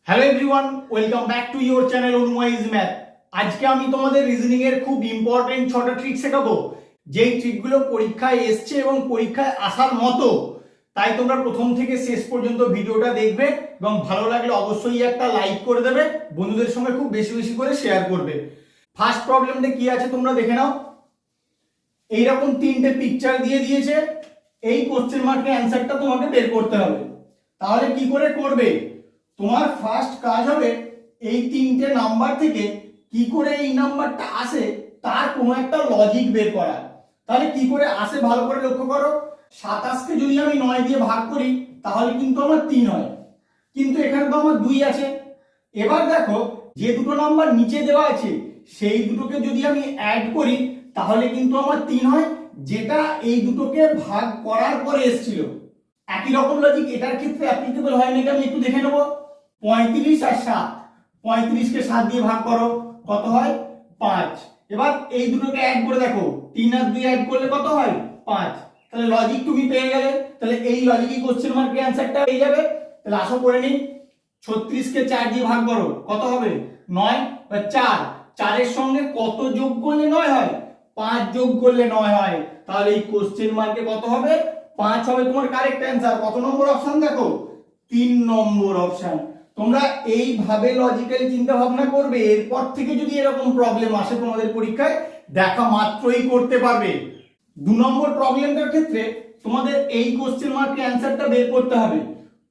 Hello everyone, welcome back to your channel Anuwise math. আজকে আমি তোমাদের রিজনিং এর খুব ইম্পর্টেন্ট 6টা ট্রিক শেখাবো, যেই ট্রিকগুলো পরীক্ষায় এসছে এবং পরীক্ষায় আসার মতো। তাই তোমরা প্রথম থেকে শেষ পর্যন্ত ভিডিওটা দেখবে এবং ভালো লাগলে অবশ্যই একটা লাইক করে দেবে, বন্ধুদের সঙ্গে খুব বেশি বেশি করে শেয়ার করবে। ফার্স্ট প্রবলেমটা কি আছে তোমরা দেখে নাও। এইরকম তিনটে পিকচার দিয়ে দিয়েছে, এই কোশ্চেন মার্কের অ্যান্সারটা তোমাকে বের করতে হবে। তাহলে কি করে করবে? তোমার ফার্স্ট কাজ হবে এই তিনটে নাম্বার থেকে কি করে এই নাম্বারটা আসে তার কোনো একটা লজিক বের করা। তাহলে কি করে আসে ভালো করে লক্ষ্য করো। 27কে যদি আমি 9 দিয়ে ভাগ করি তাহলে কিন্তু আমার 3 হয়, কিন্তু এখানে তো আমার 2 আছে। এবার দেখো, যে দুটো নাম্বার নিচে দেওয়া আছে সেই দুটোকে যদি আমি অ্যাড করি তাহলে কিন্তু আমার 3 হয়, যেটা এই দুটোকে ভাগ করার পরে এসেছিল। একই রকম লজিক এটার ক্ষেত্রে অ্যাপ্লিকেবল হয় নাকি আমি একটু দেখে নেব। 35 আর 7, 35কে 7 দিয়ে ভাগ করো, কত হয়? 5। এবার এই দুটোকে অ্যাড করে দেখো, 3 আর 2 অ্যাড করলে কত হয়? 5। তাহলে লজিক তুমি পেয়ে গেলে। তাহলে এই লজিকই কোশ্চেন মার্কের অ্যানসারটা পেয়ে যাবে। তাহলে আসো করে নিই। 36কে 4 দিয়ে ভাগ করো, কত হবে? 9। বা 4, 4 এর সঙ্গে কত যোগ করলে 9 হয়? 5 যোগ করলে 9 হয়। তাহলে এই কোশ্চেন মার্কে কত হবে? 5 হবে তোমার কারেক্ট অ্যান্সার। কত নম্বর অপশন দেখো? 3 নম্বর অপশন। তোমরা এইভাবে লজিক্যালি চিন্তা ভাবনা করবে, এরপর থেকে যদি এরকম প্রবলেম আসে তোমাদের পরীক্ষায় দেখা মাত্রই করতে পারবে। 2 নম্বর প্রবলেমটার ক্ষেত্রে তোমাদের এই কোশ্চেন মার্কের অ্যান্সারটা বের করতে হবে।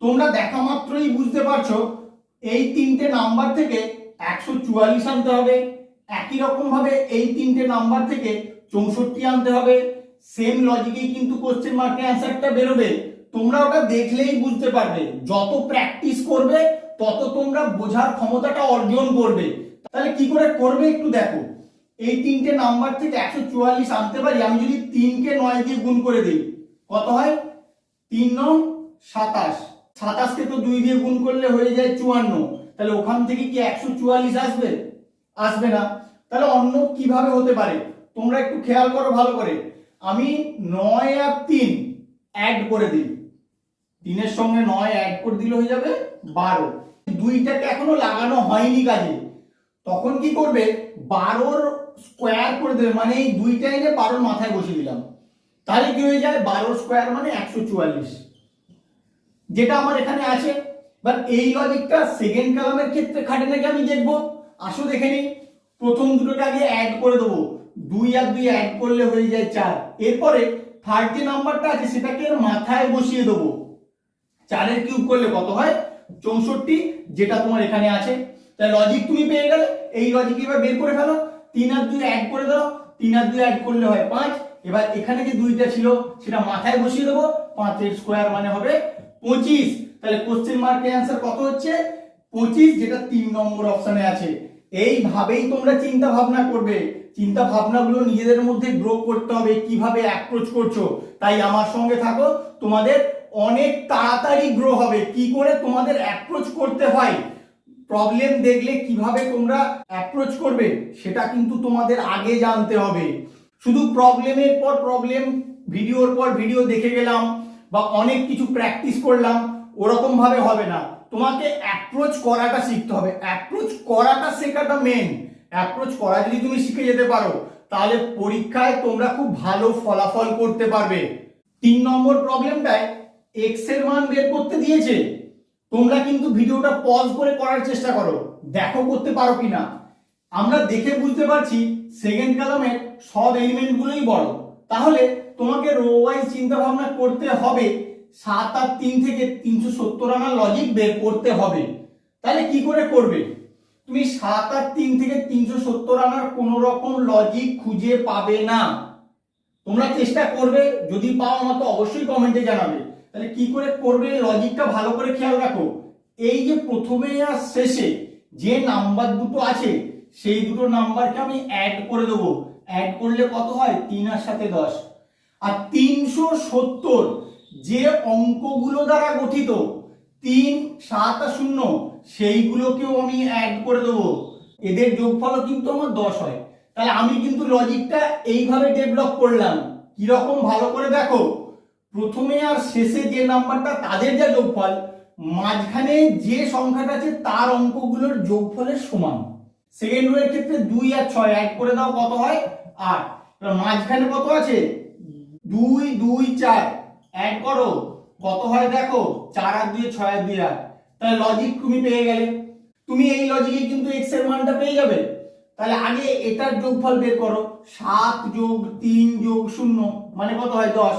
তোমরা দেখা মাত্রই বুঝতে পারছো এই তিনটে নাম্বার থেকে 144 আনতে হবে, একই রকম ভাবে এই তিনটে নাম্বার থেকে 64 আনতে হবে। সেম লজিকেই কিন্তু কোশ্চেন মার্কের অ্যান্সারটা বেরোবে। তোমরা ওটা দেখলেই বুঝতে পারবে। যত প্র্যাকটিস করবে তত তোমরা বোঝার ক্ষমতাটা অর্জন করবে। তাহলে কি করে করবে একটু দেখো। এই তিনটে নাম্বার থেকে 144 আনতে পারি আমি যদি 3কে 9 দিয়ে গুণ করে দিই, কত হয়? 3 9 27। 27কে তো 2 দিয়ে গুণ করলে হয়ে যায় 54। তাহলে ওখান থেকে কি 144 আসবে? আসবে না। তাহলে অন্য কিভাবে হতে পারে তোমরা একটু খেয়াল করো ভালো করে। আমি 9 আর 3 অ্যাড করে দিই, 3 এর সঙ্গে 9 অ্যাড করে দিলে হয়ে যাবে 12। দুইটাকে এখনো লাগানো হয়নি কাজে, তখন কি করবে? 12 স্কোয়ার করে দেবে, মানে এই দুইটা এনে 12 মাথায় বসিয়ে দিলাম। তাহলে কি হয়ে যায়? 12 স্কোয়ার মানে 144, যেটা আমার এখানে আছে। বাট এই লজিকটা সেকেন্ড কলামের ক্ষেত্রে খাটে নাকি আমি দেখবো। আসো দেখে নিই। প্রথম দুটোকে আগে অ্যাড করে দেবো, 2 আর 2 অ্যাড করলে হয়ে যায় 4। এরপরে থার্ড যে নাম্বারটা আছে সেটাকে মাথায় বসিয়ে দেবো। 4 এর কিউব করলে কত হয়? 64, যেটা তোমার এখানে আছে। তাই লজিক তুমি পেয়ে গেলে। এই লজিক এবার বের করে ফেলো। 3 আর 2 অ্যাড করে দাও, 3 আর 2 অ্যাড করলে হয় 5। এবার এখানে যে দুইটা ছিল সেটা মাথায় বসিয়ে দেবো, 5 এর স্কোয়ার মানে হবে 25। তাহলে কোশ্চেন মার্কের অ্যান্সার কত হচ্ছে? 25, যেটা 3 নম্বর অপশনে আছে। এইভাবেই তোমরা চিন্তা ভাবনা করবে। চিন্তা ভাবনাগুলো নিজেদের মধ্যে গ্রো করতে হবে, কিভাবে অ্যাপ্রোচ করছো। তাই আমার সঙ্গে থাকো, তোমাদের অনেক তাড়াতাড়ি গ্রো হবে। কি করে তোমাদের অ্যাপ্রোচ করতে হয়, প্রবলেম দেখলে কিভাবে তোমরা অ্যাপ্রোচ করবে সেটা কিন্তু তোমাদের আগে জানতে হবে। শুধু প্রবলেমের পর প্রবলেম, ভিডিওর পর ভিডিও দেখে গেলাম বা অনেক কিছু প্র্যাকটিস করলাম, ওরকম ভাবে হবে না। তোমাকে অ্যাপ্রোচ করাটা শিখতে হবে। অ্যাপ্রোচ করাটা শেখাটা মেন। অ্যাপ্রোচ করা যদি তুমি শিখে যেতে পারো তাহলে পরীক্ষায় তোমরা খুব ভালো ফলাফল করতে পারবে। 3 নম্বর প্রবলেমটায় x এর মান বের করতে দিয়েছে। তোমরা কিন্তু ভিডিওটা পজ করে করার চেষ্টা করো, দেখো করতে পারো কিনা। আমরা দেখে বুঝতে পারছি সেকেন্ড কলামের সব এলিমেন্ট গুলোই বড়। তাহলে তোমাকে রো ওয়াইজ চিন্তা ভাবনা করতে হবে। 7 আর 3 থেকে 370 আনার লজিক বের করতে হবে। তাহলে কি করে করবে? তুমি 7 আর 3 থেকে 370 আনার কোন রকম লজিক খুঁজে পাবে না। তোমরা চেষ্টা করবে, যদি পাও আমাকে অবশ্যই কমেন্টে জানাবে। তাহলে কি করে করবে লজিকটা ভালো করে খেয়াল রাখো। এই যে প্রথমে আর শেষে যে নাম্বার দুটো আছে সেই দুটো নাম্বারকে আমি অ্যাড করে দেবো। অ্যাড করলে কত হয়? 3 আর 7 10। আর 370 যে অঙ্কগুলো দ্বারা গঠিত 3 7 আর 0 সেইগুলোকেও আমি অ্যাড করে দেবো। এদের যোগফলও কিন্তু আমার 10 হয়। তাহলে আমি কিন্তু লজিকটা এইভাবে ডেভেলপ করলাম। কিরকম ভালো করে দেখো, প্রথমে আর শেষে যে নাম্বারটা তাদের যা যোগফল মাঝখানে যে সংখ্যাটা আছে তার অঙ্কগুলোর যোগফলের সমান। সেকেন্ড রো এর ক্ষেত্রে 2 আর 6 অ্যাড করে দাও, কত হয় 8। এবার মাঝখানে কত আছে 2 2 4 অ্যাড করো, কত হয় দেখো 4 আর 2 6 আর 2 8। তাহলে লজিক তুমি পেয়ে গেলে। তুমি এই লজিকে কিন্তু x এর মানটা পেয়ে যাবে। তাহলে আগে এটার যোগফল বের করো, 7 যোগ 3 যোগ 0 মানে কত হয় 10।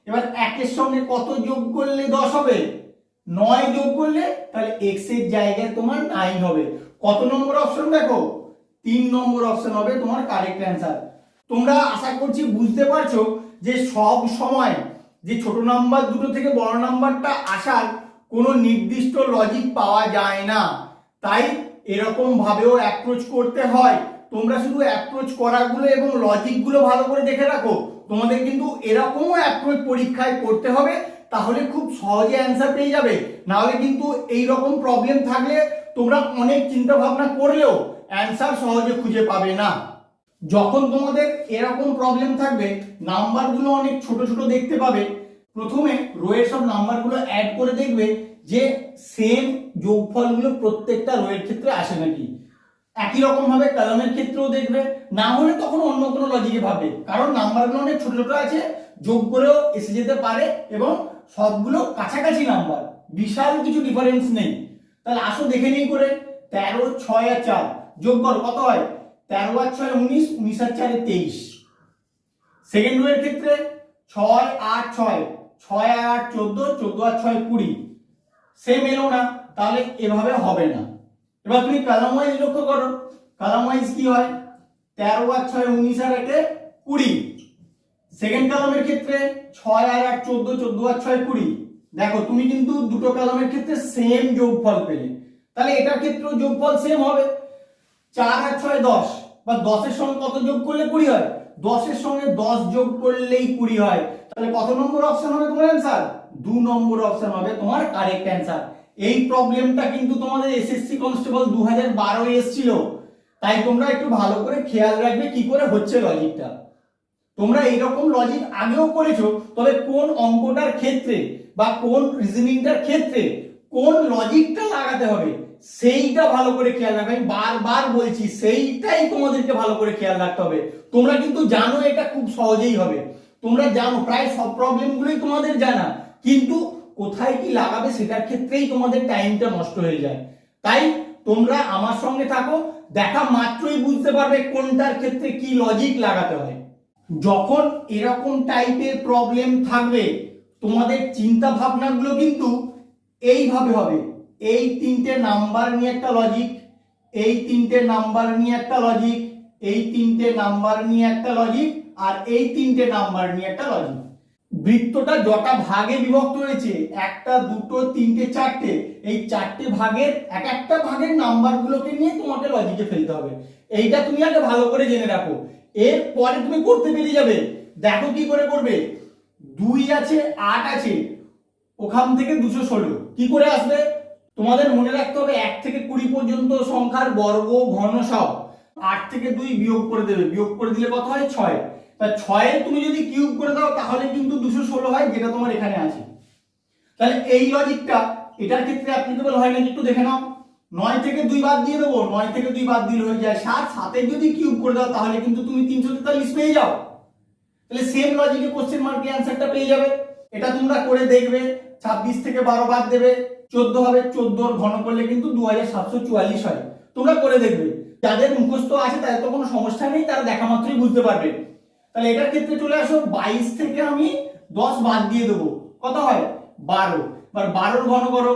এবার 1 এর সঙ্গে কত যোগ করলে 10 হবে, 9 যোগ করলে, তাহলে x এর জায়গায় তোমার 9 হবে। কত নম্বর অপশন দেখো, 3 নম্বর অপশন হবে তোমার কারেক্ট অ্যান্সার। তোমরা আশা করছি বুঝতে পারছো যে সব সময় যে ছোট নাম্বার দুটো থেকে বড় নাম্বারটা আসার কোনো নির্দিষ্ট লজিক পাওয়া যায় না, তাই এরকম ভাবেও অ্যাপ্রোচ করতে হয়। তোমরা শুধু অ্যাপ্রোচ করাগুলো এবং লজিকগুলো ভালো করে দেখে রাখো। তোমাদের কিন্তু এরকমও অ্যাপ্রোচ পরীক্ষায় করতে হবে, তাহলে খুব সহজে অ্যান্সার পেয়ে যাবে। না হলে কিন্তু এই রকম প্রবলেম থাকলে তোমরা অনেক চিন্তা ভাবনা করলেও অ্যান্সার সহজে খুঁজে পাবে না। যখন তোমাদের এরকম প্রবলেম থাকবে, নাম্বারগুলো অনেক ছোট ছোট দেখতে পাবে, প্রথমে রোয়ের সব নাম্বারগুলো অ্যাড করে দেখবে যে সেম যোগফলগুলো প্রত্যেকটা রোয়ের ক্ষেত্রে আসে নাকি। একই রকম ভাবে কলামের ক্ষেত্রেও দেখবে, না হলে তখন অন্য কোনো লজিকে ভাবে, কারণ নাম্বারগুলো অনেক ছোট ছোট আছে, যোগ করেও এসে যেতে পারে এবং সবগুলো কাছাকাছি নাম্বার, বিশাল কিছু ডিফারেন্স নেই। তাহলে আসো দেখে নিই করে। 13 6 আর 4 যোগ করো, কত হয় 13 আর 6 19, 19 আর 4 23। সেকেন্ড রো এর ক্ষেত্রে 6 8 6, 6 আর 8 14, 14 আর 6 20। সেম এলো না, তাহলে এভাবে হবে না। এবার তুমি কলাম ওয়াইজ লক্ষ্য করো, কলাম ওয়াইজ কি হয় 13 আর 6 19 আর 1 20। সেকেন্ড কলামের ক্ষেত্রে 6 আর 8 14, 14 আর 6 20। দেখো তুমি কিন্তু দুটো কলামের ক্ষেত্রে সেম যোগফল পেলে, তাহলে এটার ক্ষেত্রেও যোগফল সেম হবে। 4 আর 6 10, বা 10 এর সঙ্গে কত যোগ করলে 20 হয়, 10 এর সঙ্গে 10 যোগ করলেই 20 হয়। তাহলে কত নম্বর অপশন হবে তোমার অ্যান্সার, 2 নম্বর অপশন হবে তোমার কারেক্ট অ্যান্সার। এই প্রবলেমটা কিন্তু তোমাদের এসএসসি কনস্টেবল 2012 এ এসেছিল, তাই তোমরা একটু ভালো করে খেয়াল রাখবে কি করে হচ্ছে লজিকটা। তোমরা এইরকম লজিক আগেও করেছো, তবে কোন অঙ্কটার ক্ষেত্রে বা কোন রিজনিংটার ক্ষেত্রে কোন লজিকটা লাগাতে হবে সেইটা ভালো করে খেয়াল রাখবে। আমি বারবার বলছি সেইটাই তোমাদেরকে ভালো করে খেয়াল রাখতে হবে। তোমরা কিন্তু জানো এটা খুব সহজেই হবে, তোমরা জানো প্রায় সব প্রবলেমগুলোই তোমাদের জানা, কিন্তু কোথায় কি লাগাবে সেটার ক্ষেত্রেই তোমাদের টাইমটা নষ্ট হয়ে যায়। তাই তোমরা আমার সঙ্গে থাকো, দেখা মাত্রই বুঝতে পারবে কোনটার ক্ষেত্রে কি লজিক লাগাতে হয়। যখন এরকম টাইপের প্রবলেম থাকবে, তোমাদের চিন্তা ভাবনাগুলো কিন্তু এইভাবে হবে, এই তিনটে নাম্বার নিয়ে একটা লজিক, এই তিনটে নাম্বার নিয়ে একটা লজিক, এই তিনটে নাম্বার নিয়ে একটা লজিক, আর এই তিনটে নাম্বার নিয়ে একটা লজিক। বৃত্তটা যটা ভাগে বিভক্ত হয়েছে, একটা দুটো তিনটে চারটে, এই চারটে ভাগের এক একটা ভাগের নাম্বারগুলোকে নিয়ে তোমাকে লজিকে ফেলতে হবে। এইটা তুমি আগে ভালো করে জেনে রাখো, এরপরে তুমি করতে পেরে যাবে। দেখো কি করে করবে, 2 আছে 8 আছে, ওখান থেকে 216 কি করে আসবে। তোমাদের মনে রাখতে হবে 1 থেকে 20 পর্যন্ত সংখ্যার বর্গ ঘন সব 8 থেকে 2 বিয়োগ করে দেবে, বিয়োগ করে দিলে কত হয় 6। তা 6 তুমি যদি কিউব করে দাও তাহলে কিন্তু 216 হয়, যেটা তোমার এখানে আছে। তাহলে এই লজিকটা এটার ক্ষেত্রে অ্যাপ্লিকেবল হয় নাকি একটু দেখে নাও। 9 থেকে 2 বাদ দিয়ে দেবো, 9 থেকে 2 বাদ দিলে হয়ে যায় 7, 7 যদি কিউব করে দাও তাহলে কিন্তু তুমি 343 পেয়ে যাও। তাহলে সেম লজিকে কোশ্চেন মার্কের অ্যানসারটা পেয়ে যাবে। এটা তোমরা করে দেখবে, 26 থেকে 12 বাদ দেবে 14 হবে, 14 ঘন করলে কিন্তু 2744 হয়। তোমরা করে দেখবে, যাদের মুখস্থ আছে তাদের তো কোনো সমস্যা নেই, তারা দেখা মাত্রই বুঝতে পারবে। তাহলে এটার ক্ষেত্রে চলে আসো, 22 থেকে আমি 10 বাদ দিয়ে দেবো, কত হয় 12। এবার 12 ঘন করো,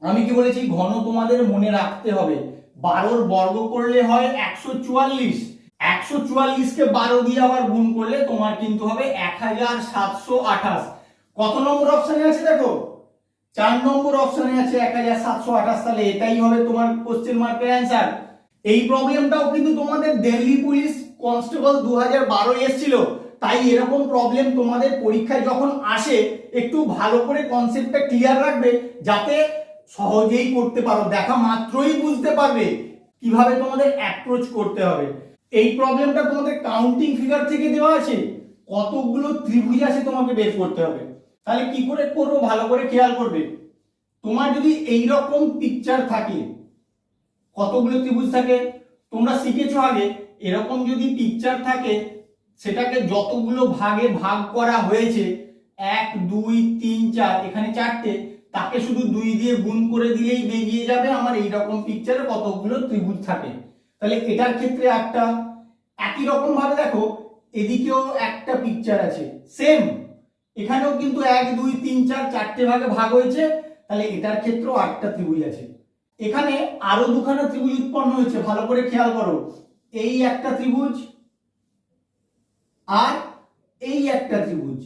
আমি কি বলেছি ঘন তোমাদের মনে রাখতে হবে, 12 বর্গ করলে হয় 144, 144 কে 12 দিয়ে আবার গুণ করলে তোমার কিন্তু হবে 1728। কত নম্বর অপশনে আছে দেখো, 4 নম্বর অপশনে আছে 1728। তাহলে এটাই হবে তোমার কোশ্চেন মার্কের অ্যান্সার। এই প্রবলেমটাও কিন্তু তোমাদের দিল্লি পুলিশ কনস্টেবল 2012 এসেছিল, তাই এরকম প্রবলেম তোমাদের পরীক্ষায় যখন আসে একটু ভালো করে কনসেপ্টটা ক্লিয়ার রাখবে, যাতে সহজেই করতে পারো, দেখা মাত্রই বুঝতে পারবে কিভাবে তোমাদের অ্যাপ্রোচ করতে হবে। এই প্রবলেমটা তোমাদের কাউন্টিং ফিগার থেকে দেওয়া আছে, কতগুলো ত্রিভুজ আছে তোমাকে বের করতে হবে। তাহলে কি করে করবো ভালো করে খেয়াল করবে। তোমার যদি এই রকম পিকচার থাকে, কতগুলো ত্রিভুজ থাকে তোমরা শিখেছো আগে, এরকম যদি পিকচার থাকে সেটাকে যতগুলো ভাগে ভাগ করা হয়েছে 1 2 3 4, এখানে 4টে, তাকে শুধু 2 দিয়ে গুণ করে দিলেই বেরিয়ে যাবে আমার এইরকম পিকচারে কতগুলো ত্রিভুজ থাকে। তাহলে এটার ক্ষেত্রে একটা, একই রকম ভাবে দেখো এদিকেও একটা পিকচার আছে সেম, এখানেও কিন্তু 1 2 3 4 4টে ভাগে ভাগ হয়েছে, তাহলে এটার ক্ষেত্রেও 8টা ত্রিভুজ আছে। এখানে আরো দুখানা ত্রিভুজ উৎপন্ন হয়েছে, ভালো করে খেয়াল করো, এই একটা ত্রিভুজ আর এই একটা ত্রিভুজ,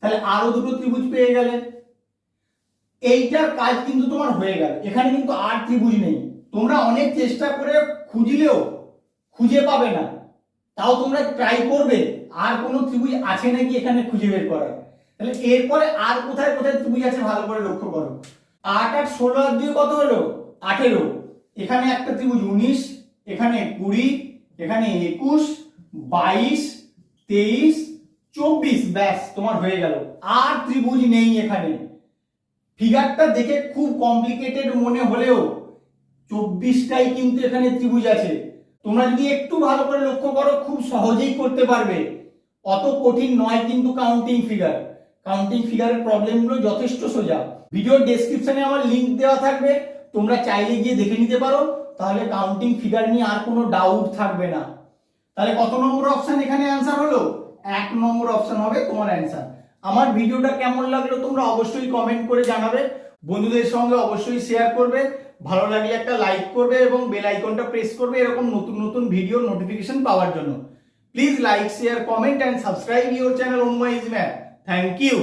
তাহলে আরো দুটো ত্রিভুজ পেয়ে গেলে। এইটার কাজ কিন্তু তোমার হয়ে গেল, এখানে কিন্তু আর ত্রিভুজ নেই। তোমরা অনেক চেষ্টা করে খুঁজলেও খুঁজে পাবে না, তাও তোমরা ট্রাই করবে আর কোনো ত্রিভুজ আছে নাকি এখানে খুঁজে বের করার। তাহলে এরপরে আর কোথায় কোথায় ত্রিভুজ আছে ভালো করে লক্ষ্য করো। 8 আর 16 আর 2 কত হলো? 18। এখানে একটা ত্রিভুজ 19, এখানে 20, এখানে 21, 22, 23, 24, ব্যাস তোমার হয়ে গেল। আর ত্রিভুজ নেই এখানে। ফিগারটা দেখে খুব কমপ্লিকেটেড মনে হলেও 24টাই কিন্তু এখানে ত্রিভুজ আছে। তোমরা যদি একটু ভালো করে লক্ষ্য করো খুব সহজেই করতে পারবে, অত কঠিন নয় কিন্তু কাউন্টিং ফিগার। কাউন্টিং ফিগারের প্রবলেমগুলো যথেষ্ট সোজা। ভিডিওর ডেসক্রিপশনে আমার লিংক দেওয়া থাকবে, তোমরা চাইলে গিয়ে দেখে নিতে পারো, তাহলে কাউন্টিং ফিগার নিয়ে আর কোনো ডাউট থাকবে না। তাহলে কত নম্বর অপশন এখানে অ্যান্সার হলো? 1 নম্বর অপশন হবে তোমার অ্যান্সার। আমার ভিডিওটা কেমন লাগলো তোমরা অবশ্যই কমেন্ট করে জানাবে, বন্ধুদের সঙ্গে অবশ্যই শেয়ার করবে, ভালো লাগলে একটা লাইক করবে এবং বেল আইকনটা প্রেস করবে এরকম নতুন নতুন ভিডিও নোটিফিকেশন পাওয়ার জন্য। Please like, share, comment and subscribe your channel অনুমা ইজ ম্যাথ। Thank you.